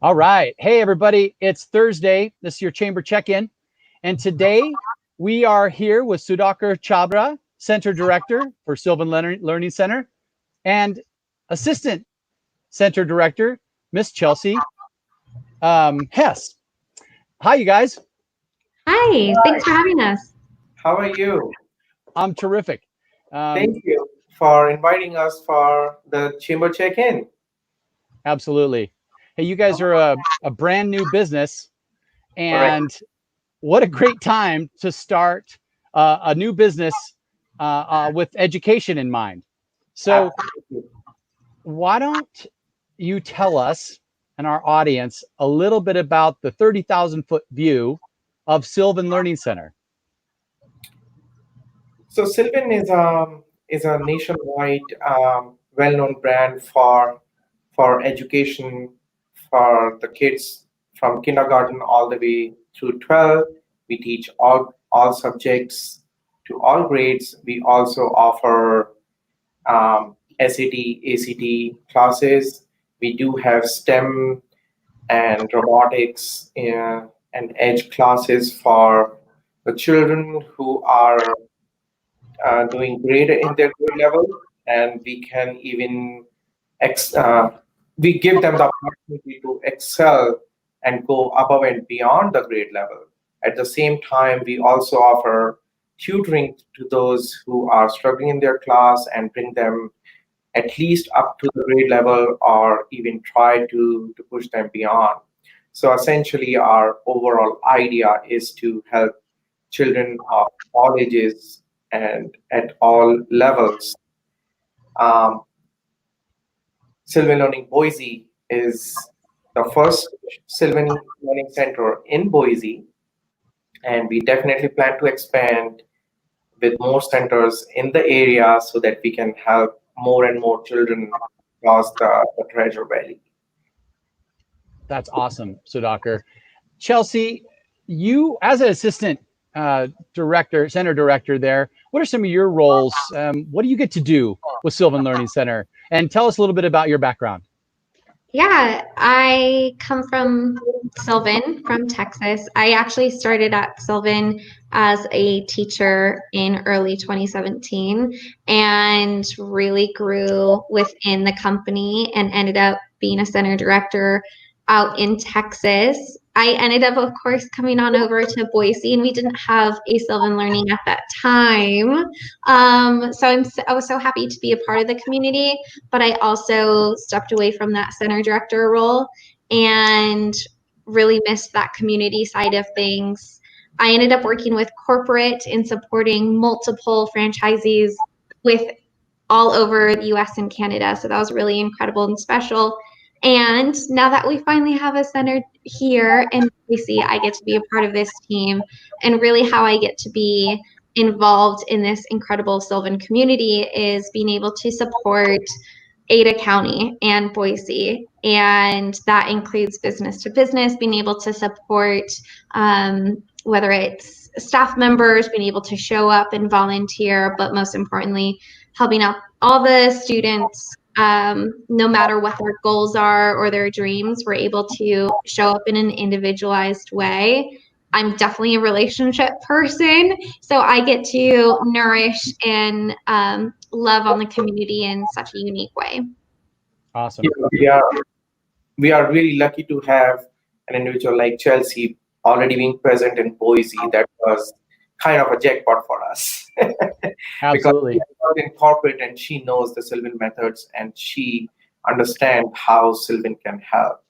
All right. Hey, everybody. It's Thursday. This is your chamber check-in. And today we are here with Sudhakar Chabra, Center Director for Sylvan Learning Center, and Assistant Center Director, Miss Chelsea Hess. Hi, you guys. Hi, thanks for having us. How are you? I'm terrific. Thank you for inviting us for the chamber check-in. Absolutely. Hey, you guys are a brand new business, and what a great time to start a new business with education in mind. So why don't you tell us and our audience a little bit about the 30,000-foot view of Sylvan Learning Center? So Sylvan is a nationwide well-known brand for education for the kids from kindergarten all the way through 12. We teach all subjects to all grades. We also offer SAT, ACT classes. We do have STEM and robotics and edge classes for the children who are doing great in their grade level, and we can even ex- uh, we give them the opportunity to excel and go above and beyond the grade level. At the same time, we also offer tutoring to those who are struggling in their class and bring them at least up to the grade level or even try to push them beyond. So essentially, our overall idea is to help children of all ages and at all levels. Um, Sylvan Learning Boise is the first Sylvan Learning Center in Boise, and we definitely plan to expand with more centers in the area so that we can help more and more children across the Treasure Valley. That's awesome, Sudhakar. Chelsea, you as an assistant director, center director there, what are some of your roles? What do you get to do with Sylvan Learning Center? And tell us a little bit about your background. Yeah, I come from Sylvan, from Texas. I actually started at Sylvan as a teacher in early 2017 and really grew within the company and ended up being a center director out in Texas. I ended up, of course, coming on over to Boise, and we didn't have a Sylvan Learning at that time. I was so happy to be a part of the community, but I also stepped away from that center director role and really missed that community side of things. I ended up working with corporate and supporting multiple franchisees with all over the US and Canada. So that was really incredible and special. And now that we finally have a center here in BC, I get to be a part of this team, and really how I get to be involved in this incredible Sylvan community is being able to support Ada County and Boise, and that includes business to business, being able to support whether it's staff members being able to show up and volunteer, but most importantly, helping out all the students, no matter what their goals are or their dreams, we're able to show up in an individualized way. I'm definitely a relationship person, so I get to nourish and love on the community in such a unique way. Awesome. We are really lucky to have an individual like Chelsea already being present in Boise. That was kind of a jackpot for us. Absolutely. Because she's in corporate and she knows the Sylvan methods and she understands how Sylvan can help.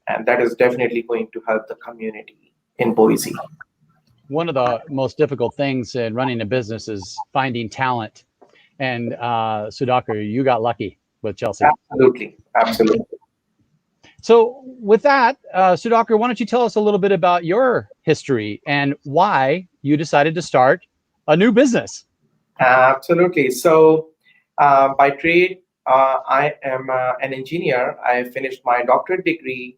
And that is definitely going to help the community in Boise. One of the most difficult things in running a business is finding talent. And Sudhakar, you got lucky with Chelsea. Absolutely. So with that, Sudhakar, why don't you tell us a little bit about your history and why you decided to start a new business? Absolutely. So by trade, I am an engineer. I finished my doctorate degree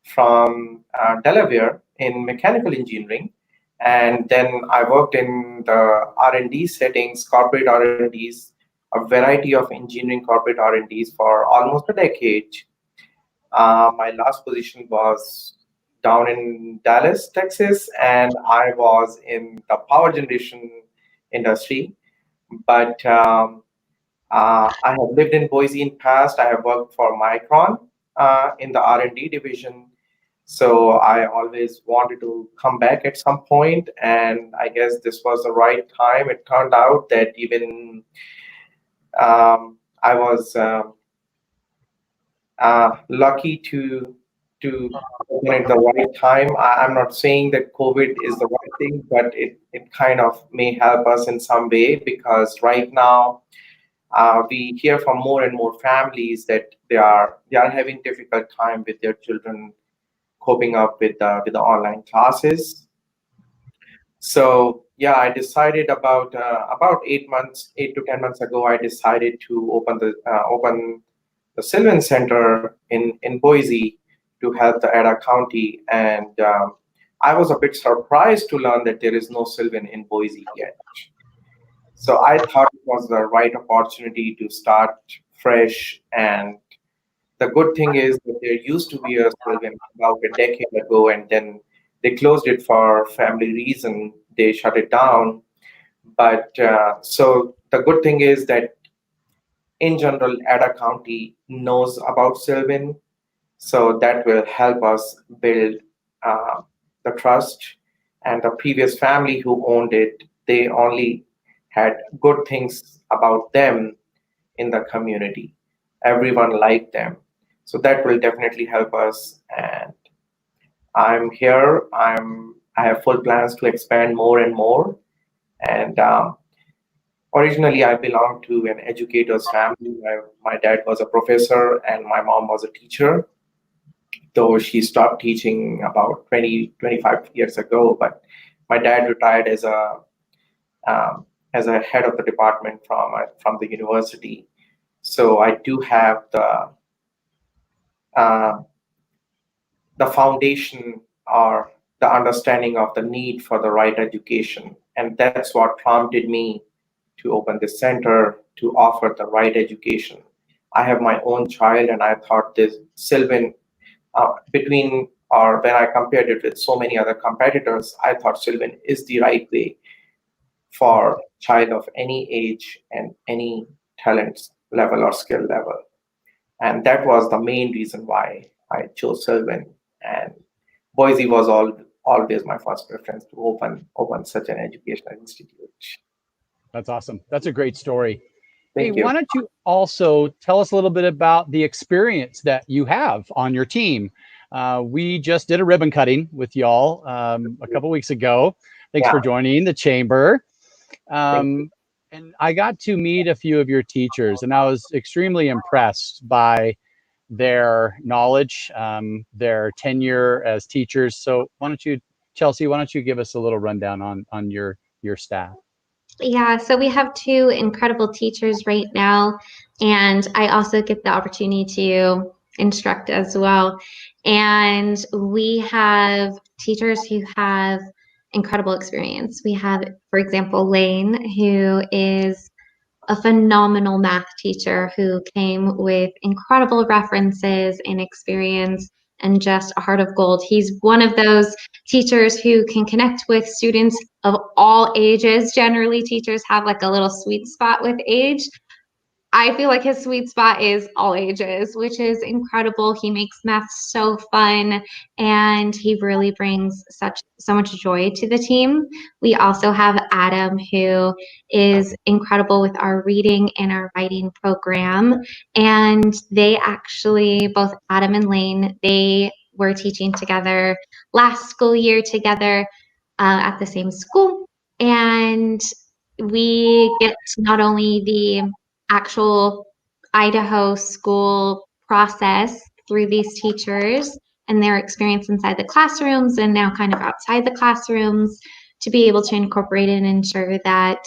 from Delaware in mechanical engineering. And then I worked in the R&D settings, corporate R&Ds, a variety of engineering corporate R&Ds for almost a decade. My last position was down in Dallas, Texas, and I was in the power generation industry. But I have lived in Boise in past. I have worked for Micron in the R&D division. So I always wanted to come back at some point, and I guess this was the right time. It turned out that even I was lucky to open at the right time. I'm not saying that COVID is the right thing, but it kind of may help us in some way because right now we hear from more and more families that they are having difficult time with their children coping up with the online classes. So yeah, I decided about 8 months, 8 to 10 months ago, I decided to open the Sylvan Center in Boise to help the Ada County, and I was a bit surprised to learn that there is no Sylvan in Boise yet. So I thought it was the right opportunity to start fresh. And the good thing is that there used to be a Sylvan about a decade ago, and then they closed it for family reason. They shut it down. But so the good thing is that in general, Ada County knows about Sylvan, so that will help us build uh, the trust. And the previous family who owned it, they only had good things about them in the community. Everyone liked them. So that will definitely help us. And I'm here. I have full plans to expand more and more. And originally, I belonged to an educator's family. My dad was a professor and my mom was a teacher, though she stopped teaching about 20, 25 years ago. But my dad retired as a head of the department from the university. So I do have uh, the foundation or the understanding of the need for the right education. And that's what prompted me to open this center to offer the right education. I have my own child, and I thought this Sylvan, between or when I compared it with so many other competitors, I thought Sylvan is the right way for child of any age and any talent level or skill level. And that was the main reason why I chose Sylvan. And Boise was always my first preference to open such an educational institute. That's awesome. That's a great story. Hey, Thank you. why don't you also tell us a little bit about the experience that you have on your team? We just did a ribbon cutting with y'all a couple weeks ago. Thanks Yeah, for joining the chamber. thank you. Um, and I got to meet a few of your teachers, and I was extremely impressed by their knowledge, their tenure as teachers. So why don't you, Chelsea, why don't you give us a little rundown on your staff? Yeah, so we have two incredible teachers right now, and I also get the opportunity to instruct as well. And we have teachers who have incredible experience. We have, for example, Lane, who is a phenomenal math teacher who came with incredible references and experience and just a heart of gold. He's one of those teachers who can connect with students of all ages. Generally, teachers have like a little sweet spot with age. I feel like his sweet spot is all ages, which is incredible. He makes math so fun and he really brings so much joy to the team. We also have Adam, who is incredible with our reading and our writing program. And they actually, both Adam and Lane, they were teaching together last school year together at the same school. And we get not only the actual Idaho school process through these teachers and their experience inside the classrooms and now kind of outside the classrooms to be able to incorporate and ensure that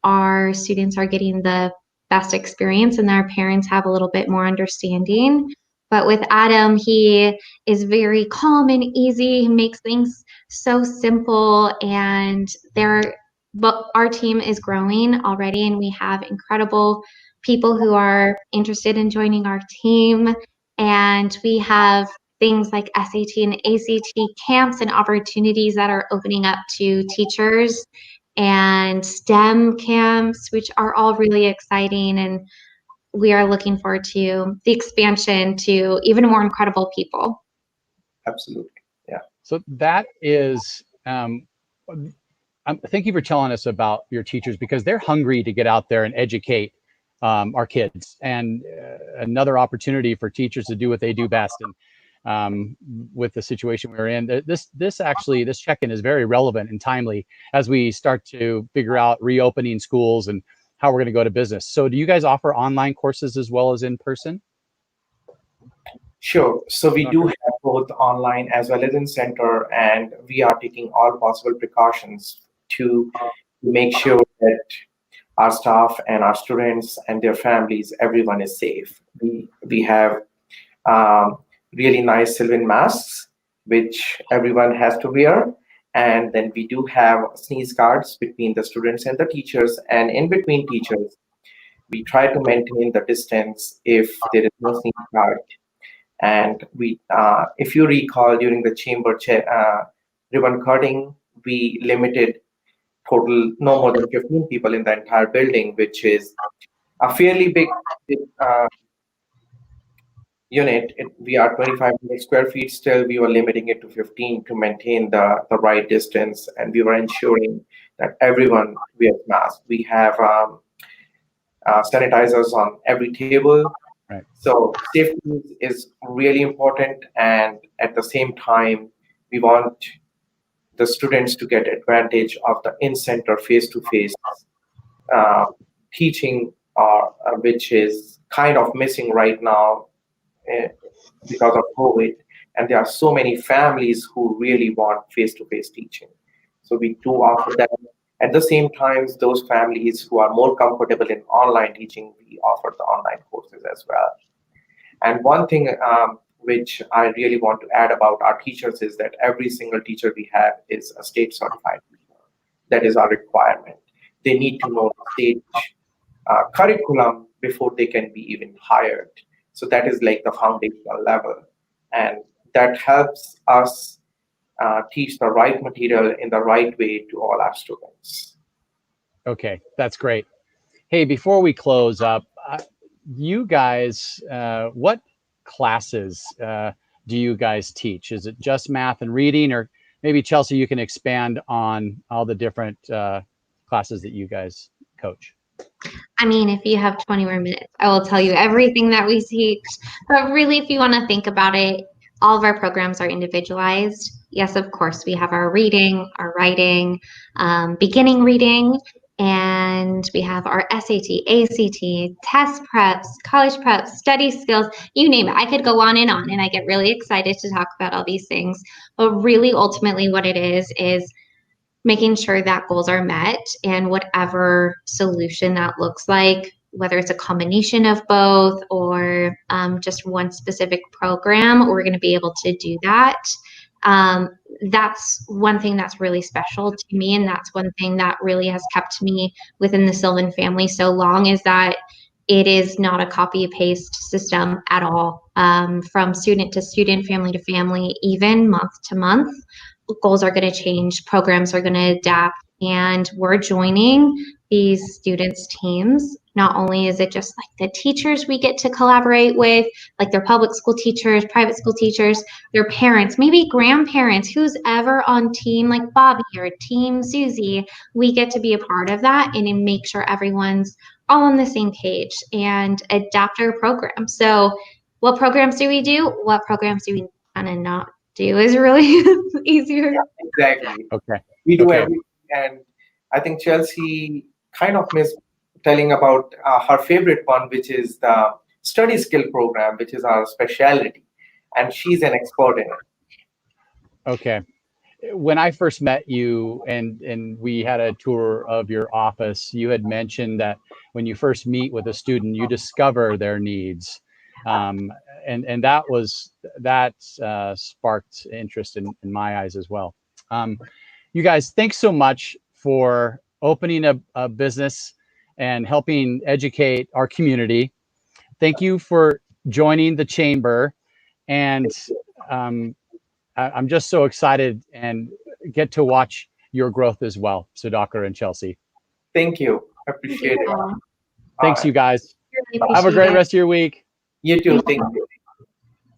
our students are getting the best experience and their parents have a little bit more understanding. But with Adam, he is very calm and easy. He makes things so simple, and but our team is growing already, and we have incredible people who are interested in joining our team. And we have things like SAT and ACT camps and opportunities that are opening up to teachers, and STEM camps, which are all really exciting. And we are looking forward to the expansion to even more incredible people. Absolutely. Yeah. So that is, thank you for telling us about your teachers, because they're hungry to get out there and educate our kids, and another opportunity for teachers to do what they do best. And with the situation we're in, this check-in is very relevant and timely as we start to figure out reopening schools and how we're going to go to business. So do you guys offer online courses as well as in person? Sure. So we do have both online as well as in center, and we are taking all possible precautions to make sure that our staff and our students and their families, everyone is safe. We have um, really nice Sylvan masks, which everyone has to wear. And then we do have sneeze guards between the students and the teachers. And in between teachers, we try to maintain the distance if there is no sneeze guard. And if you recall, during the ribbon cutting, we limited total no more than 15 people in the entire building, which is a fairly big unit. We are 2,500 square feet. Still, we were limiting it to 15 to maintain the right distance, and we were ensuring that everyone wears masks. We have sanitizers on every table. Right. So safety is really important, and at the same time, we want the students to get advantage of the in-center face-to-face teaching, which is kind of missing right now because of COVID. And there are so many families who really want face-to-face teaching. So we do offer that. At the same time, those families who are more comfortable in online teaching, we offer the online courses as well. And one thing which I really want to add about our teachers is that every single teacher we have is a state certified teacher. That is our requirement. They need to know the state curriculum before they can be even hired. So that is like the foundational level. And that helps us teach the right material in the right way to all our students. Okay, that's great. Hey, before we close up, you guys, what classes do you guys teach? Is it just math and reading, or maybe Chelsea, you can expand on all the different classes that you guys coach? I mean, if you have 20 more minutes, I will tell you everything that we teach. But really, if you want to think about it, all of our programs are individualized. Yes, of course, we have our reading, our writing, beginning reading, and we have our SAT, ACT, test preps, college preps, study skills, you name it. I could go on, and I get really excited to talk about all these things. But really, ultimately, what it is making sure that goals are met, and whatever solution that looks like, whether it's a combination of both or just one specific program, we're going to be able to do that. That's one thing that's really special to me, and that's one thing that really has kept me within the Sylvan family so long, is that it is not a copy paste system at all. From student to student, family to family, even month to month, goals are going to change, programs are going to adapt, and we're joining these students' teams. Not only is it just like the teachers we get to collaborate with, like their public school teachers, private school teachers, their parents, maybe grandparents, who's ever on team like Bobby or team Susie, we get to be a part of that and make sure everyone's all on the same page and adapt our program. So what programs do we do? What programs do we kind of not do is really easier. Yeah, exactly. Okay. We do everything. And I think Chelsea kind of missed telling about her favorite one, which is the study skill program, which is our specialty. And she's an expert in it. Okay. When I first met you and we had a tour of your office, you had mentioned that when you first meet with a student, you discover their needs. And that sparked interest in my eyes as well. You guys, thanks so much for opening a business and helping educate our community. Thank you for joining the chamber, and um, I'm just so excited and get to watch your growth as well, Sudhakar and Chelsea. Thank you. Thank you, Appreciate it. Paul. All Thanks, right. you guys. Really Have a appreciate great it. rest of your week. You too. Thank you.